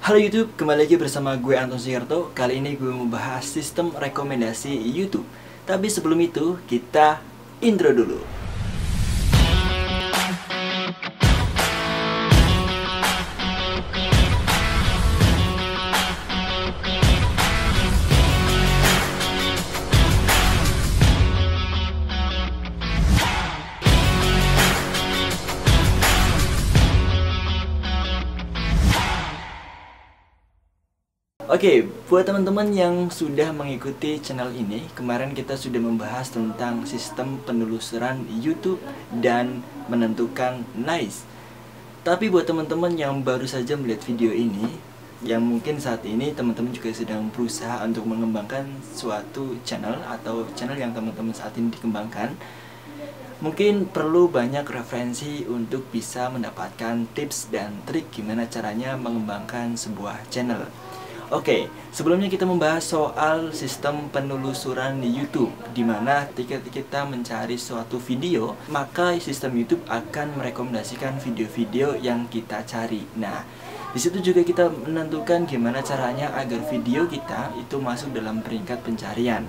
Halo YouTube, kembali lagi bersama gue Anton Suherto. Kali ini gue mau bahas sistem rekomendasi YouTube. Tapi sebelum itu, kita intro dulu. Oke, buat teman-teman yang sudah mengikuti channel ini, kemarin kita sudah membahas tentang sistem penelusuran YouTube dan menentukan nice. Tapi buat teman-teman yang baru saja melihat video ini, yang mungkin saat ini teman-teman juga sedang berusaha untuk mengembangkan suatu channel atau channel yang teman-teman saat ini dikembangkan, mungkin perlu banyak referensi untuk bisa mendapatkan tips dan trik gimana caranya mengembangkan sebuah channel. Oke, sebelumnya kita membahas soal sistem penelusuran di YouTube, dimana ketika kita mencari suatu video, maka sistem YouTube akan merekomendasikan video-video yang kita cari. Nah, disitu juga kita menentukan gimana caranya agar video kita itu masuk dalam peringkat pencarian.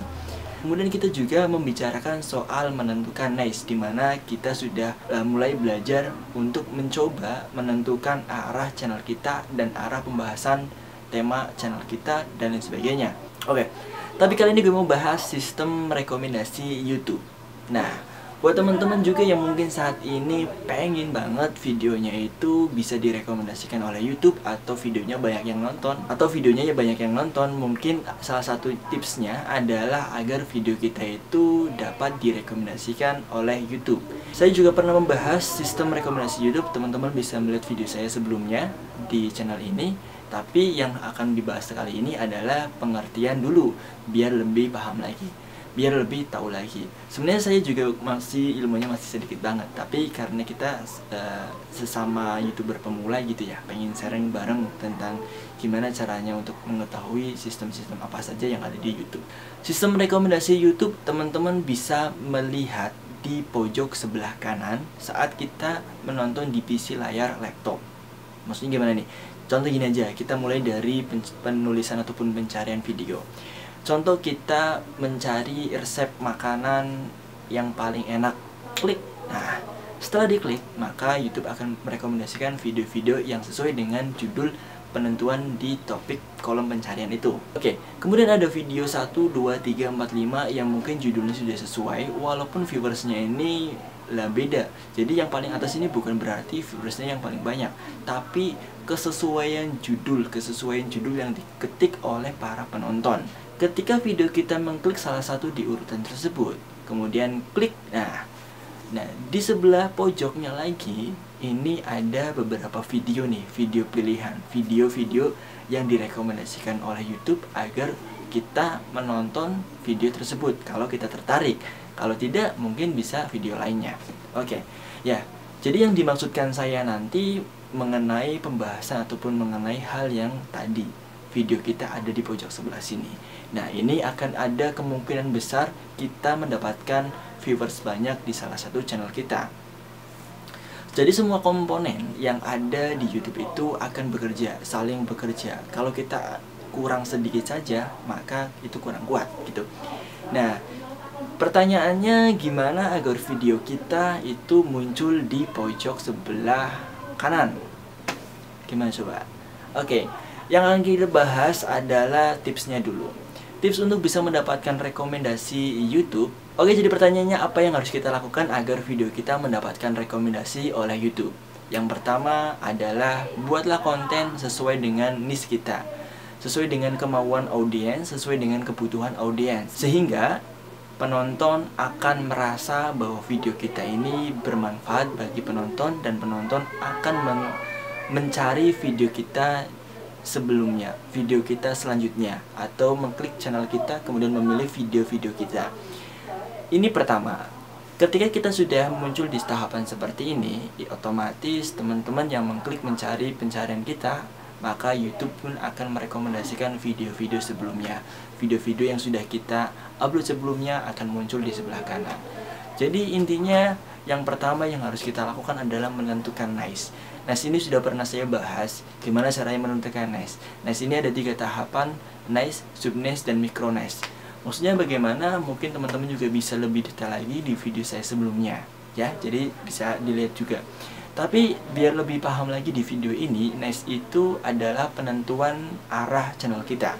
Kemudian kita juga membicarakan soal menentukan niche, dimana kita sudah mulai belajar untuk mencoba menentukan arah channel kita dan arah pembahasan tema channel kita dan lain sebagainya. Oke, tapi kali ini gue mau bahas sistem rekomendasi YouTube. Nah, buat teman-teman juga yang mungkin saat ini pengen banget videonya itu bisa direkomendasikan oleh YouTube, atau videonya banyak yang nonton, mungkin salah satu tipsnya adalah agar video kita itu dapat direkomendasikan oleh YouTube. Saya juga pernah membahas sistem rekomendasi YouTube, teman-teman bisa melihat video saya sebelumnya di channel ini. Tapi yang akan dibahas kali ini adalah pengertian dulu, biar lebih paham lagi, biar lebih tahu lagi. Sebenarnya saya juga ilmunya masih sedikit banget, tapi karena kita sesama YouTuber pemula gitu ya, pengen sharing bareng tentang gimana caranya untuk mengetahui sistem-sistem apa saja yang ada di YouTube. Sistem rekomendasi YouTube teman-teman bisa melihat di pojok sebelah kanan saat kita menonton di PC layar laptop. Maksudnya gimana nih? Contoh gini aja, kita mulai dari penulisan ataupun pencarian video. Contoh kita mencari resep makanan yang paling enak, klik. Nah, setelah diklik, maka YouTube akan merekomendasikan video-video yang sesuai dengan judul penentuan di topik kolom pencarian itu. Oke, kemudian ada video 1, 2, 3, 4, 5 yang mungkin judulnya sudah sesuai, walaupun viewersnya ini lah beda. Jadi yang paling atas ini bukan berarti viewersnya yang paling banyak, tapi kesesuaian judul yang diketik oleh para penonton. Ketika video kita mengklik salah satu di urutan tersebut, kemudian klik, nah di sebelah pojoknya lagi ini ada beberapa video nih, video pilihan, video-video yang direkomendasikan oleh YouTube agar kita menonton video tersebut kalau kita tertarik. Kalau tidak, mungkin bisa video lainnya. Oke, ya. Jadi yang dimaksudkan saya nanti mengenai pembahasan ataupun mengenai hal yang tadi video kita ada di pojok sebelah sini. Nah, ini akan ada kemungkinan besar kita mendapatkan viewers banyak di salah satu channel kita. Jadi semua komponen yang ada di YouTube itu akan bekerja, saling bekerja. Kalau kita kurang sedikit saja, maka itu kurang kuat gitu. Nah, pertanyaannya gimana agar video kita itu muncul di pojok sebelah kanan? Gimana coba? Oke, yang akan kita bahas adalah tipsnya dulu. Tips untuk bisa mendapatkan rekomendasi YouTube. Oke, jadi pertanyaannya apa yang harus kita lakukan agar video kita mendapatkan rekomendasi oleh YouTube? Yang pertama adalah buatlah konten sesuai dengan niche kita, sesuai dengan kemauan audiens, sesuai dengan kebutuhan audiens, sehingga penonton akan merasa bahwa video kita ini bermanfaat bagi penonton, dan penonton akan mencari video kita sebelumnya, video kita selanjutnya, atau mengklik channel kita kemudian memilih video-video kita. Ini pertama. Ketika kita sudah muncul di tahapan seperti ini, otomatis teman-teman yang mengklik mencari pencarian kita, maka YouTube pun akan merekomendasikan video-video sebelumnya. Video-video yang sudah kita upload sebelumnya akan muncul di sebelah kanan. Jadi intinya yang pertama yang harus kita lakukan adalah menentukan niche. Nice ini sudah pernah saya bahas gimana caranya menentukan nice. Nice ini ada 3 tahapan: nice, sub nice, dan micro nice. Maksudnya bagaimana, mungkin teman-teman juga bisa lebih detail lagi di video saya sebelumnya ya, jadi bisa dilihat juga. Tapi biar lebih paham lagi di video ini, nice itu adalah penentuan arah channel kita.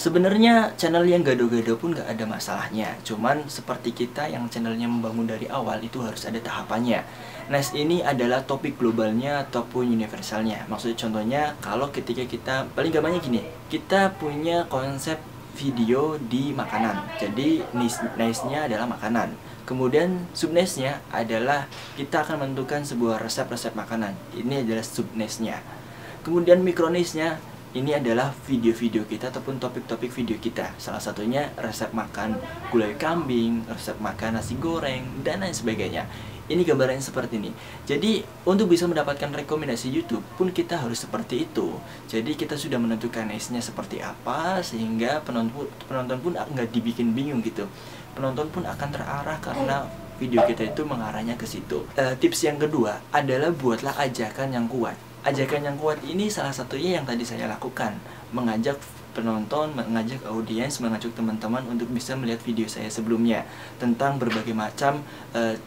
Sebenarnya channel yang gado-gado pun gak ada masalahnya. Cuman seperti kita yang channelnya membangun dari awal, itu harus ada tahapannya. Nice ini adalah topik globalnya ataupun universalnya. Maksudnya contohnya, kalau ketika kita, paling gampangnya gini, kita punya konsep video di makanan. Jadi nice-nya adalah makanan. Kemudian sub nice-nya adalah kita akan menentukan sebuah resep-resep makanan. Ini adalah sub nice-nya. Kemudian micro nice-nya ini adalah video-video kita ataupun topik-topik video kita. Salah satunya resep makan gulai kambing, resep makan nasi goreng, dan lain sebagainya. Ini gambarannya seperti ini. Jadi untuk bisa mendapatkan rekomendasi YouTube pun kita harus seperti itu. Jadi kita sudah menentukan niche-nya seperti apa, sehingga penonton pun nggak dibikin bingung gitu. Penonton pun akan terarah karena video kita itu mengarahnya ke situ. Tips yang kedua adalah buatlah ajakan yang kuat. Ajakan yang kuat ini salah satunya yang tadi saya lakukan, mengajak penonton, mengajak audiens, mengajak teman-teman untuk bisa melihat video saya sebelumnya tentang berbagai macam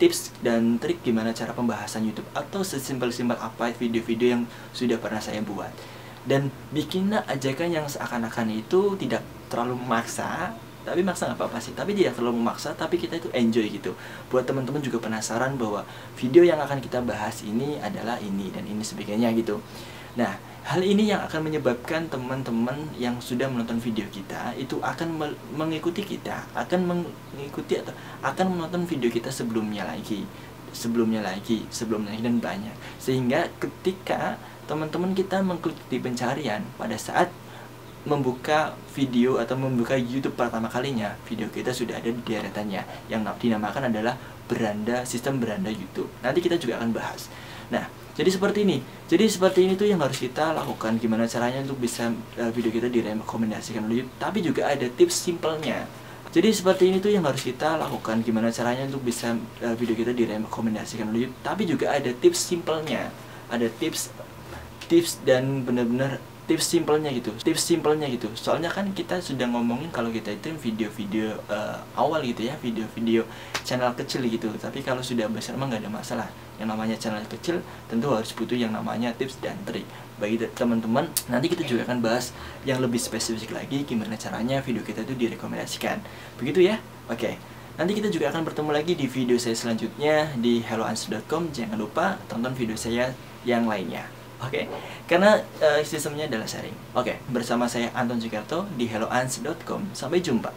tips dan trik gimana cara pembahasan YouTube, atau sesimpel-simpel apa video-video yang sudah pernah saya buat. Dan bikinlah ajakan yang seakan-akan itu tidak terlalu memaksa, tapi maksa nggak apa-apa sih, tapi tidak terlalu memaksa, tapi kita itu enjoy gitu. Buat teman-teman juga penasaran bahwa video yang akan kita bahas ini adalah ini dan ini sebagainya gitu. Nah, hal ini yang akan menyebabkan teman-teman yang sudah menonton video kita itu akan mengikuti kita, akan mengikuti atau akan menonton video kita sebelumnya lagi, dan banyak. Sehingga ketika teman-teman kita mengklik di pencarian pada saat membuka video atau membuka YouTube pertama kalinya, video kita sudah ada di deretannya yang dinamakan adalah sistem beranda YouTube. Nanti kita juga akan bahas. Nah, jadi seperti ini. Jadi seperti ini tuh yang harus kita lakukan. Gimana caranya untuk bisa video kita direkomendasikan oleh YouTube. Tapi juga ada tips simpelnya. Jadi seperti ini tuh yang harus kita lakukan. Gimana caranya untuk bisa video kita direkomendasikan oleh YouTube. Tapi juga ada tips simpelnya. Ada tips dan benar-benar tips simpelnya gitu. Soalnya kan kita sudah ngomongin kalau kita itu video-video awal gitu ya, video-video channel kecil gitu. Tapi kalau sudah besar emang nggak ada masalah. Yang namanya channel kecil tentu harus butuh yang namanya tips dan trik. Bagi teman-teman, nanti kita juga akan bahas yang lebih spesifik lagi gimana caranya video kita itu direkomendasikan. Begitu ya? Oke. Nanti kita juga akan bertemu lagi di video saya selanjutnya di helloanswer.com. Jangan lupa tonton video saya yang lainnya. Oke, karena sistemnya adalah sharing. Oke, bersama saya Anton Cikarto di helloans.com. Sampai jumpa.